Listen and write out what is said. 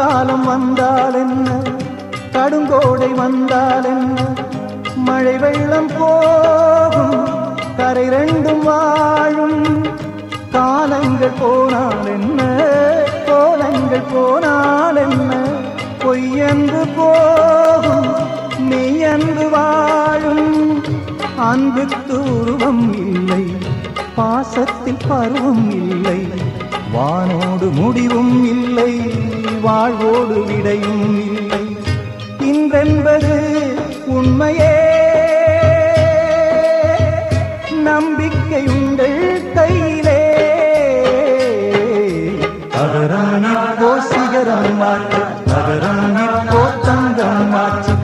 காலம் வந்தால் என்ன, கடுங்கோடை வந்தால் என்ன, மழை வெள்ளம் போகும் கரை ரெண்டும் வாழும். காலங்கள் போனால் என்ன, கோலங்கள் போனால் என்ன, பொய்யன்று போகும் மெய்யன்று வாழும். அன்புக்கு உருவம் இல்லை, பாசத்தில் பருவம் இல்லை, வானோடு முடிவும் இல்லை, வாழ்வோடு விடையும் இல்லை. இன்றென்பது உண்மையே, நம்பிக்கை உங்கள் கையிலே. தகராணி போ சிகரம் மாற்று, தகராணி போ தங்கம் மாற்று,